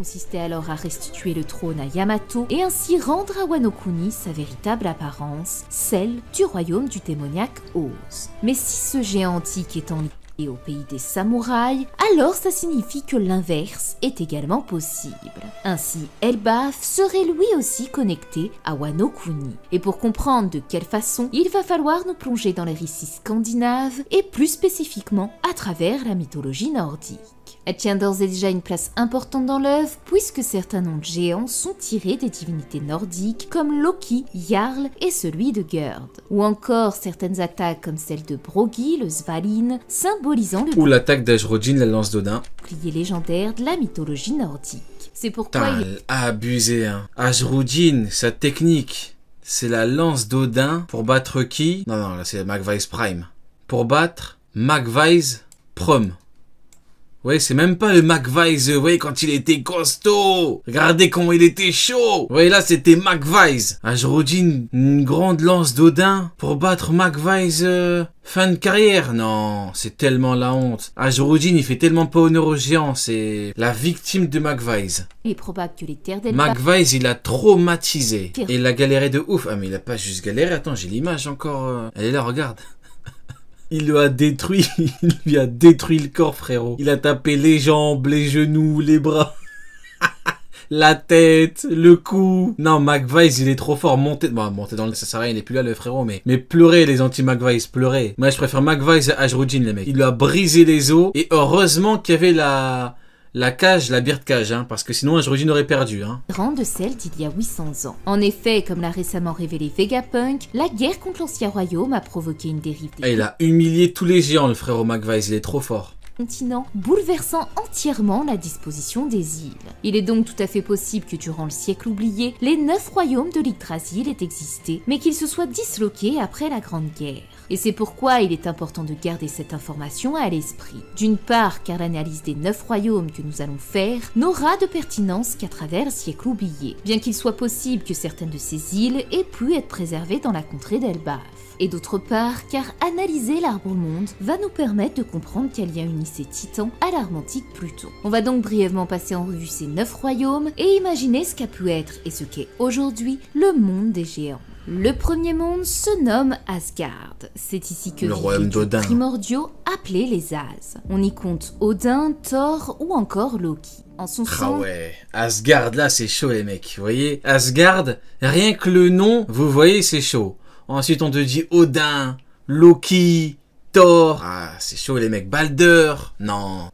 consistait alors à restituer le trône à Yamato et ainsi rendre à Wano Kuni sa véritable apparence, celle du royaume du démoniaque Oz. Mais si ce géant antique est en et au pays des samouraïs, alors ça signifie que l'inverse est également possible. Ainsi, Elbaf serait lui aussi connecté à Wano Kuni. Et pour comprendre de quelle façon, il va falloir nous plonger dans les récits scandinaves et plus spécifiquement à travers la mythologie nordique. Elle tient d'ores et déjà une place importante dans l'œuvre puisque certains noms de géants sont tirés des divinités nordiques comme Loki, Jarl et celui de Gerd. Ou encore certaines attaques comme celle de Broggi, le Svalin, symbolisant le... Ou l'attaque d'Ajrodin, la lance d'Odin. Bouclier légendaire de la mythologie nordique. C'est pourquoi il... abusé, hein. Ajrodin, sa technique, c'est la lance d'Odin pour battre qui? Non, là c'est Magvise Prime. Pour battre Magvise Prom. Ouais, c'est même pas le Magvise, vous voyez, quand il était costaud. Regardez comment il était chaud. Vous voyez, là, c'était Magvise. Ajrodin, une grande lance d'Odin pour battre Magvise fin de carrière. Non, c'est tellement la honte. Ajrodin, il fait tellement pas honneur aux géants. C'est la victime de Magvise. Il est probable que les terres d'Elbaf... Magvise, il a traumatisé. Et il a galéré de ouf. Ah, mais il a pas juste galéré. Attends, j'ai l'image encore. Elle est là, regarde. Il lui a détruit le corps, frérot. Il a tapé les jambes, les genoux, les bras, la tête, le cou. Non, Magvise, il est trop fort. Monter dans le... Ça sert à rien, il est plus là, le frérot, mais pleurez, les anti-Magvise, pleurez. Moi, je préfère Magvise à Ajrodin, les mecs. Il lui a brisé les os, et heureusement qu'il y avait la cage, la bière de cage, hein, parce que sinon Ajrodin aurait perdu. Hein. De celle d'il y a 800 ans. En effet, comme l'a récemment révélé Vegapunk, la guerre contre l'Ancien Royaume a provoqué une dérive des... Il a humilié tous les géants, le frérot Magvise, il est trop fort. Continent, bouleversant entièrement la disposition des îles. Il est donc tout à fait possible que durant le siècle oublié, les 9 royaumes de l'Yggdrasil aient existé, mais qu'ils se soient disloqués après la Grande Guerre. Et c'est pourquoi il est important de garder cette information à l'esprit. D'une part, car l'analyse des 9 royaumes que nous allons faire n'aura de pertinence qu'à travers le siècle oublié, bien qu'il soit possible que certaines de ces îles aient pu être préservées dans la contrée d'Elbaf. Et d'autre part, car analyser l'arbre-monde va nous permettre de comprendre quel lien unissait Titan à l'arbre antique Pluton. On va donc brièvement passer en revue ces 9 royaumes et imaginer ce qu'a pu être et ce qu'est aujourd'hui le monde des géants. Le premier monde se nomme Asgard. C'est ici que vivent les dieux primordiaux appelés les As. On y compte Odin, Thor ou encore Loki. En son sein... Ah ouais, Asgard là c'est chaud les mecs, vous voyez. Asgard, rien que le nom, vous voyez c'est chaud. Ensuite, on te dit Odin, Loki, Thor. Ah, c'est chaud les mecs. Balder. Non,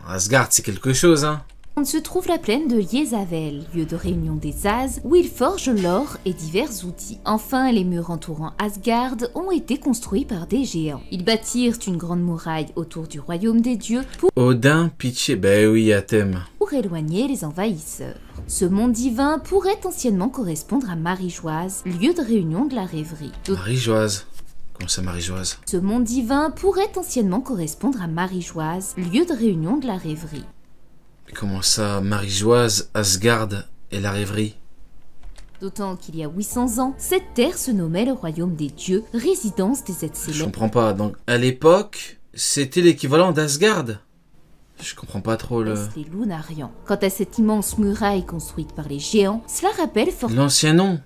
Asgard, c'est quelque chose, hein. On se trouve la plaine de Yezavel, lieu de réunion des As, où ils forgent l'or et divers outils. Enfin, les murs entourant Asgard ont été construits par des géants. Ils bâtirent une grande muraille autour du royaume des dieux pour... Odin, pitié, ben oui, Athème. Pour éloigner les envahisseurs. Ce monde divin pourrait anciennement correspondre à Marie-Joise, lieu de réunion de la rêverie. Marie-Joise? Comment ça, Marie-Joise? Ce monde divin pourrait anciennement correspondre à Marie-Joise, lieu de réunion de la rêverie. Comment ça, Marie-Joise, Asgard et la rêverie? D'autant qu'il y a 800 ans, cette terre se nommait le royaume des dieux, résidence des êtres célestes. Je comprends pas, donc à l'époque, c'était l'équivalent d'Asgard? Je comprends pas trop le... Les Lunarians. Quant à cette immense muraille construite par les géants, cela rappelle fortement... L'ancien nom.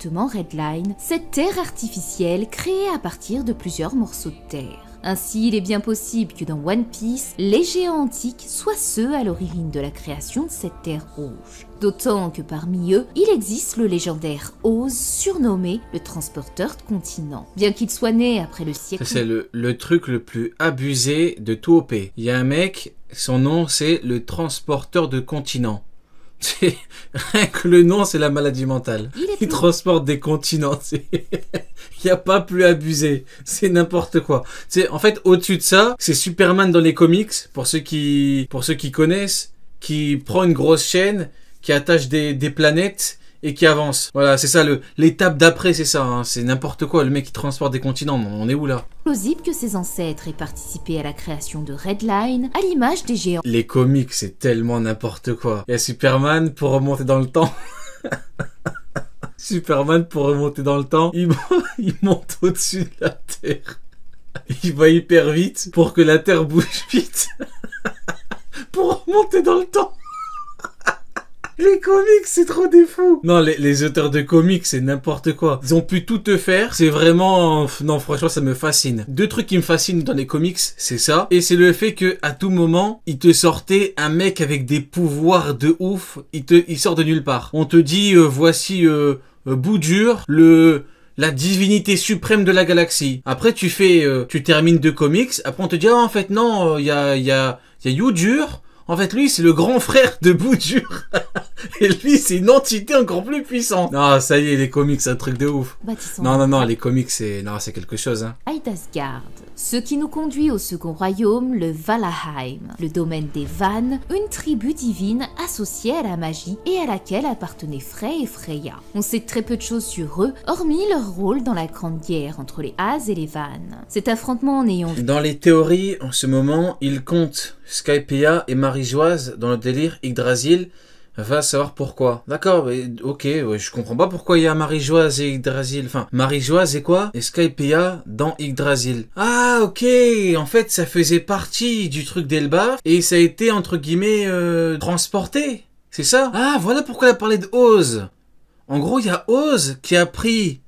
Redline, cette terre artificielle créée à partir de plusieurs morceaux de terre. Ainsi, il est bien possible que dans One Piece, les géants antiques soient ceux à l'origine de la création de cette terre rouge. D'autant que parmi eux, il existe le légendaire Oz, surnommé le transporteur de continents. Bien qu'il soit né après le siècle... C'est le truc le plus abusé de tout OP. Il y a un mec, son nom c'est le transporteur de continents. Rien que le nom, c'est la maladie mentale. Il transporte des continents. Il n'y a pas plus abusé. C'est n'importe quoi. En fait, au-dessus de ça, c'est Superman dans les comics, pour ceux qui connaissent, qui prend une grosse chaîne, qui attache des planètes et qui avance. Voilà, c'est ça, l'étape d'après, c'est ça. Hein. C'est n'importe quoi, le mec qui transporte des continents. On est où là? Plausible que ses ancêtres aient participé à la création de Redline, à l'image des géants. Les comics, c'est tellement n'importe quoi. Il y a Superman pour remonter dans le temps. Superman pour remonter dans le temps, il monte au-dessus de la Terre. Il va hyper vite pour que la Terre bouge vite. Pour remonter dans le temps. Les comics, c'est trop des fous. Non, les auteurs de comics, c'est n'importe quoi. Ils ont pu tout te faire. C'est vraiment... Non, franchement, ça me fascine. Deux trucs qui me fascinent dans les comics, c'est ça. Et c'est le fait que à tout moment, ils te sortaient un mec avec des pouvoirs de ouf. Il sort de nulle part. On te dit, voici Boudur, la divinité suprême de la galaxie. Après, tu termines deux comics. Après, on te dit, ah, en fait, non, il y a Yudur. En fait, lui, c'est le grand frère de Boudur. Et lui, c'est une entité encore plus puissante. Non, ça y est, les comics, c'est un truc de ouf. Non, les comics, c'est quelque chose. Hein. Asgard. Ce qui nous conduit au second royaume, le Valheim, le domaine des Vannes, une tribu divine associée à la magie et à laquelle appartenaient Frey et Freya. On sait très peu de choses sur eux, hormis leur rôle dans la grande guerre entre les As et les Vannes. Cet affrontement en ayant... Dans les théories, en ce moment, ils comptent Skypiea et Marie-Joise dans le délire Yggdrasil. Va savoir pourquoi. D'accord, mais ok, ouais, je comprends pas pourquoi il y a Marie-Joise et Yggdrasil. Enfin, Marie-Joise et quoi? Et Skypiea dans Yggdrasil. Ah, ok, en fait, ça faisait partie du truc d'Elbaf et ça a été, entre guillemets, transporté. C'est ça? Ah, voilà pourquoi elle a parlé de Oz. En gros, il y a Oz qui a pris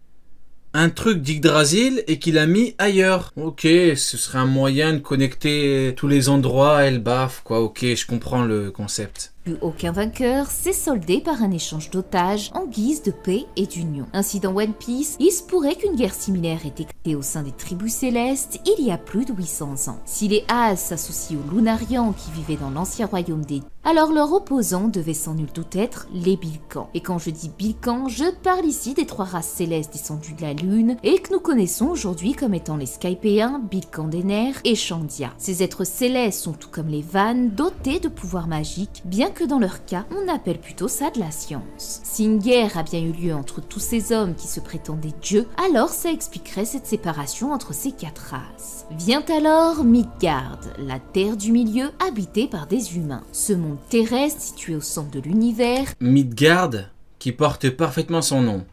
un truc d'Yggdrasil et qui l'a mis ailleurs. Ok, ce serait un moyen de connecter tous les endroits à Elbaf, quoi. Ok, je comprends le concept. Plus aucun vainqueur s'est soldé par un échange d'otages en guise de paix et d'union. Ainsi dans One Piece, il se pourrait qu'une guerre similaire ait éclaté au sein des tribus célestes il y a plus de 800 ans. Si les As s'associent aux Lunarians qui vivaient dans l'ancien royaume des dieux, alors leur opposant devait sans nul doute être les Bilkans. Et quand je dis Bilkans, je parle ici des trois races célestes descendues de la Lune et que nous connaissons aujourd'hui comme étant les Skypéens, Bilkans des Nerfs et Chandia. Ces êtres célestes sont tout comme les Vannes dotés de pouvoirs magiques, bien que dans leur cas, on appelle plutôt ça de la science. Si une guerre a bien eu lieu entre tous ces hommes qui se prétendaient dieux, alors ça expliquerait cette séparation entre ces quatre races. Vient alors Midgard, la terre du milieu habitée par des humains. Ce monde terrestre situé au centre de l'univers. Midgard, qui porte parfaitement son nom.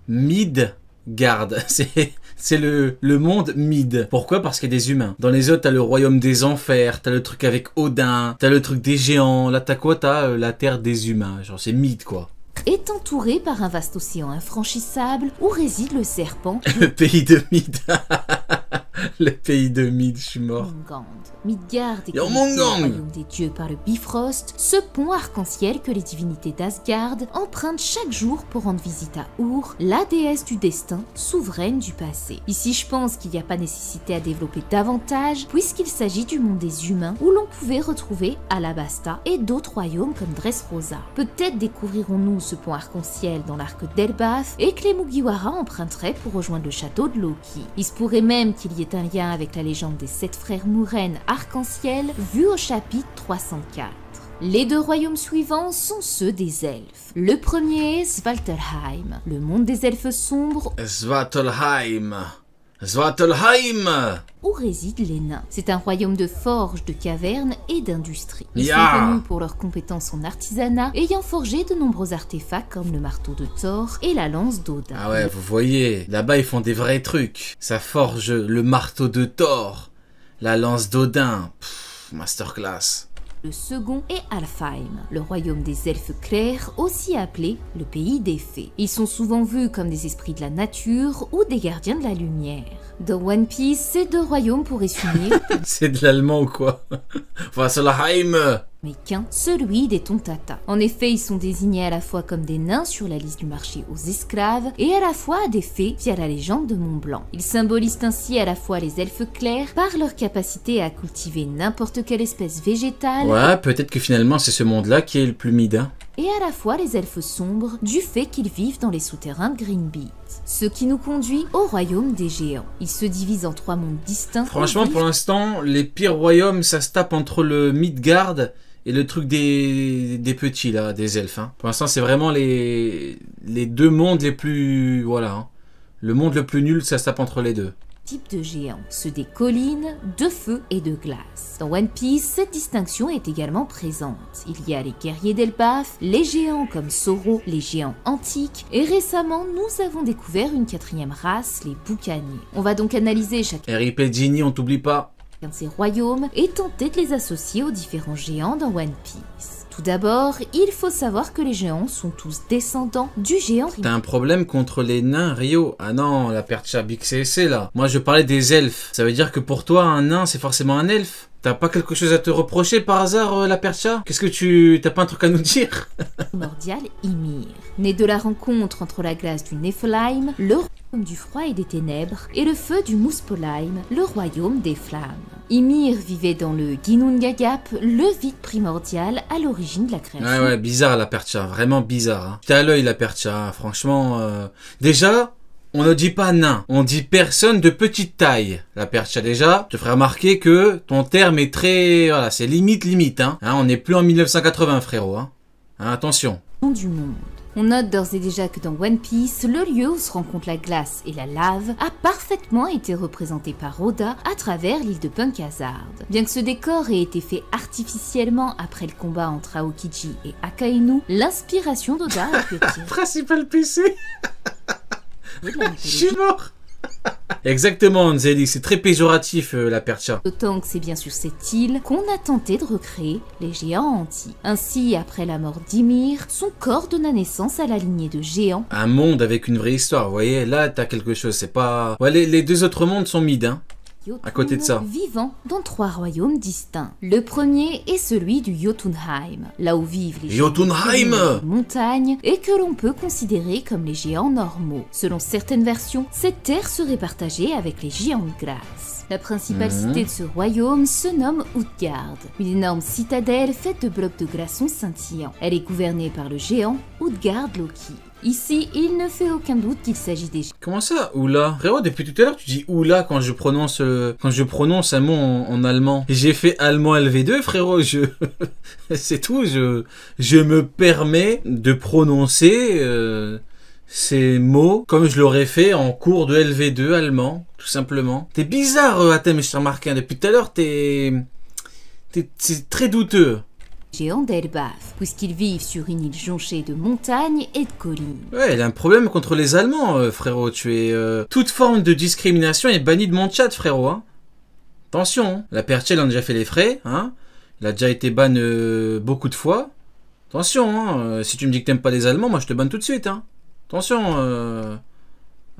Midgard, c'est le monde Mid. Pourquoi? Parce qu'il y a des humains. Dans les autres, t'as le royaume des enfers, t'as le truc avec Odin, t'as le truc des géants. Là, t'as quoi? T'as la terre des humains. Genre, c'est Mid, quoi. Est entouré par un vaste océan infranchissable où réside le serpent. Le pays de Mid. Le pays de Mid, je suis mort. Midgard est connecté au royaume des dieux par le Bifrost, ce pont arc-en-ciel que les divinités d'Asgard empruntent chaque jour pour rendre visite à Ur, la déesse du destin, souveraine du passé. Ici, je pense qu'il n'y a pas nécessité à développer davantage, puisqu'il s'agit du monde des humains, où l'on pouvait retrouver Alabasta et d'autres royaumes comme Dressrosa. Peut-être découvrirons-nous ce pont arc-en-ciel dans l'arc d'Elbaf, et que les Mugiwara emprunteraient pour rejoindre le château de Loki. Il se pourrait même qu'il y ait un lien avec la légende des 7 frères Muren arc-en-ciel vue au chapitre 304. Les deux royaumes suivants sont ceux des elfes. Le premier est Svartalheim, le monde des elfes sombres. Svartalheim, où résident les nains. C'est un royaume de forges, de cavernes et d'industrie. Ils sont connus pour leurs compétences en artisanat, ayant forgé de nombreux artefacts comme le marteau de Thor et la lance d'Odin. Ah ouais, vous voyez, là-bas ils font des vrais trucs. Ça forge le marteau de Thor, la lance d'Odin. Masterclass. Le second est Alfheim, le royaume des elfes clairs, aussi appelé le pays des fées. Ils sont souvent vus comme des esprits de la nature ou des gardiens de la lumière. Dans One Piece, ces deux royaumes pourraient s'unir. C'est de l'allemand ou quoi? Vasselheim. Mais qu'un, celui des Tontata. En effet, ils sont désignés à la fois comme des nains sur la liste du marché aux esclaves et à la fois des fées via la légende de Mont Blanc. Ils symbolisent ainsi à la fois les elfes clairs par leur capacité à cultiver n'importe quelle espèce végétale. Ouais, peut-être que finalement c'est ce monde-là qui est le plus mid. Et à la fois les elfes sombres du fait qu'ils vivent dans les souterrains de Greenbeat. Ce qui nous conduit au royaume des géants. Il se divise en 3 mondes distincts. Franchement, pour l'instant, les pires royaumes, ça se tape entre le Midgard et le truc des petits, là, des elfes. Hein. Pour l'instant, c'est vraiment les deux mondes les plus... Voilà. Hein. Le monde le plus nul, ça se tape entre les deux. Types de géants, ceux des collines, de feu et de glace. Dans One Piece, cette distinction est également présente. Il y a les guerriers d'Elbaf, les géants comme Zoro, les géants antiques, et récemment, nous avons découvert une 4e race, les boucaniers. On va donc analyser chacun R.I.P. Ginny, on t'oublie pas. de ces royaumes et tenter de les associer aux différents géants dans One Piece. Tout d'abord, il faut savoir que les géants sont tous descendants du géant T'as un problème contre les nains, Rio? Ah non, la percha Big CC là. Moi je parlais des elfes. Ça veut dire que pour toi, un nain c'est forcément un elfe? T'as pas quelque chose à te reprocher par hasard, la percha? Qu'est-ce que tu... T'as pas un truc à nous dire? Primordial Ymir. Né de la rencontre entre la glace du Niflheim, le royaume du froid et des ténèbres, et le feu du Muspelheim, le royaume des flammes. Ymir vivait dans le Ginnungagap, le vide primordial à l'origine de la création. Ouais, bizarre la percha, vraiment bizarre. Hein. J'étais à l'œil la percha, hein. Franchement... Déjà... On ne dit pas nain, on dit personne de petite taille. La percha déjà, je te ferai remarquer que ton terme est très... Voilà, c'est limite, hein. On n'est plus en 1980, frérot, hein. Attention. Du monde. On note d'ores et déjà que dans One Piece, le lieu où se rencontrent la glace et la lave a parfaitement été représenté par Oda à travers l'île de Punk Hazard. Bien que ce décor ait été fait artificiellement après le combat entre Aokiji et Akainu, l'inspiration d'Oda a pu être... Principal PC. Je suis mort. Exactement, Anzeli, c'est très péjoratif la percha. D'autant que c'est bien sur cette île qu'on a tenté de recréer les géants antiques. Ainsi, après la mort d'Ymir, son corps donna naissance à la lignée de géants. Un monde avec une vraie histoire, vous voyez, là t'as quelque chose, c'est pas... Ouais, les deux autres mondes sont mid, hein. À côté de ça. Vivant dans 3 royaumes distincts. Le premier est celui du Jotunheim, là où vivent les géants de montagne et que l'on peut considérer comme les géants normaux. Selon certaines versions, cette terre serait partagée avec les géants de glace. La principale cité de ce royaume se nomme Utgard, une énorme citadelle faite de blocs de glaçons scintillants. Elle est gouvernée par le géant Utgard Loki. Ici, il ne fait aucun doute qu'il s'agit des... Comment ça, oula? Frérot, depuis tout à l'heure, tu dis oula quand je prononce un mot en allemand. J'ai fait allemand LV2, frérot, c'est tout, je me permets de prononcer ces mots comme je l'aurais fait en cours de LV2 allemand, tout simplement. T'es bizarre, Athème, je t'ai remarqué, depuis tout à l'heure, c'est très douteux. Géants d'Elbaf, puisqu'ils vivent sur une île jonchée de montagnes et de collines. Ouais, elle a un problème contre les Allemands, frérot. Toute forme de discrimination est bannie de mon chat, frérot. Hein. Attention, hein. La percha, elle en a déjà fait les frais. Hein. Elle a déjà été banne beaucoup de fois. Attention, hein. Si tu me dis que t'aimes pas les Allemands, moi je te banne tout de suite. Hein. Attention,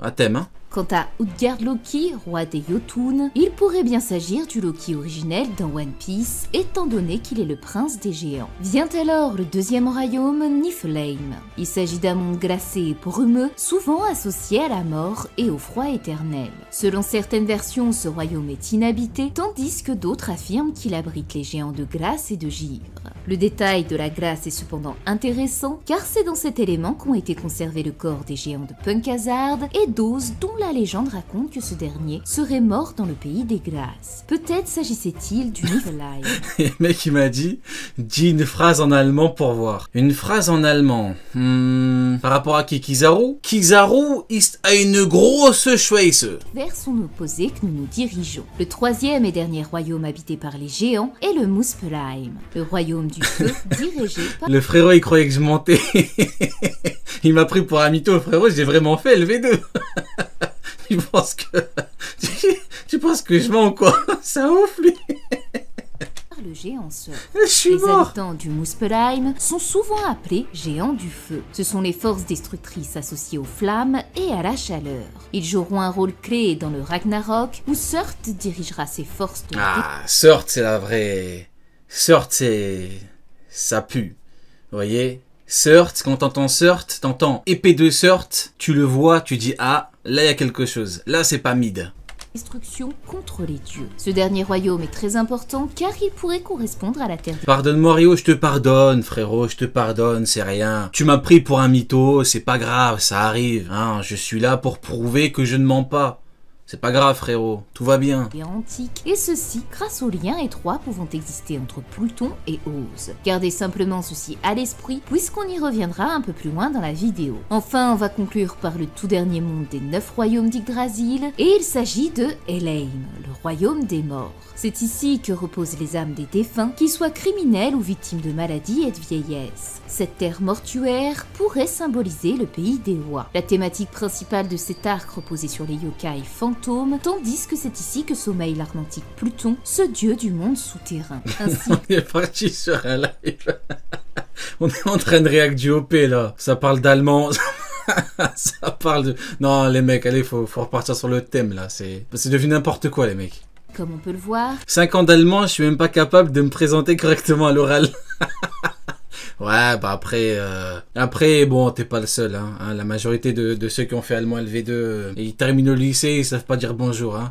à thème, hein. Quant à Utgard Loki, roi des Jotun, il pourrait bien s'agir du Loki originel dans One Piece, étant donné qu'il est le prince des géants. Vient alors le deuxième royaume, Niflheim. Il s'agit d'un monde glacé et brumeux, souvent associé à la mort et au froid éternel. Selon certaines versions, ce royaume est inhabité, tandis que d'autres affirment qu'il abrite les géants de glace et de givre. Le détail de la glace est cependant intéressant, car c'est dans cet élément qu'ont été conservés le corps des géants de Punk Hazard et d'Oz, dont la légende raconte que ce dernier serait mort dans le pays des glaces. Peut-être s'agissait-il du Niflheim. Le mec il m'a dit une phrase en allemand pour voir. Une phrase en allemand. Par rapport à qui? Kizaru? Kizaru ist eine große Schweiße. Vers son opposé que nous nous dirigeons. Le troisième et dernier royaume habité par les géants est le Muspelheim, le royaume du feu dirigé par... Le frérot il croyait que je mentais. Il m'a pris pour un mytho, frérot, j'ai vraiment fait LV2. Tu penses que je mens ou quoi? Ça ouf lui. Le géant seul. Je suis mort. Les habitants du Muspelheim sont souvent appelés géants du feu. Ce sont les forces destructrices associées aux flammes et à la chaleur. Ils joueront un rôle clé dans le Ragnarok où Surt dirigera ses forces de... Ah, Surt c'est la vraie... Surt c'est... Ça pue. Vous voyez? Surt, quand t'entends Surt, t'entends épée de Surt, tu le vois, tu dis ah, là il y a quelque chose. Là c'est pas mid. Destruction contre les dieux. Ce dernier royaume est très important car il pourrait correspondre à la terre. Pardonne-moi Rio, je te pardonne frérot, je te pardonne, c'est rien. Tu m'as pris pour un mytho, c'est pas grave, ça arrive. Hein, je suis là pour prouver que je ne mens pas. C'est pas grave frérot, tout va bien. Antique, et ceci grâce aux liens étroits pouvant exister entre Pluton et Oz. Gardez simplement ceci à l'esprit puisqu'on y reviendra un peu plus loin dans la vidéo. Enfin, on va conclure par le tout dernier monde des 9 royaumes d'Yggdrasil et il s'agit de Helheim, le royaume des morts. C'est ici que reposent les âmes des défunts, qu'ils soient criminels ou victimes de maladies et de vieillesse. Cette terre mortuaire pourrait symboliser le pays des rois. La thématique principale de cet arc reposait sur les yokai fantômes, tandis que c'est ici que sommeille l'argentique Pluton, ce dieu du monde souterrain. Ainsi... On est parti sur un live. On est en train de réact du OP là. Ça parle d'allemand. Ça parle de... Non les mecs, allez, faut repartir sur le thème là. C'est devenu n'importe quoi les mecs. Comme on peut le voir. 5 ans d'allemand, je suis même pas capable de me présenter correctement à l'oral. Ouais, bah après bon, t'es pas le seul, hein. La majorité de ceux qui ont fait allemand LV2, ils terminent le lycée, ils savent pas dire bonjour, hein.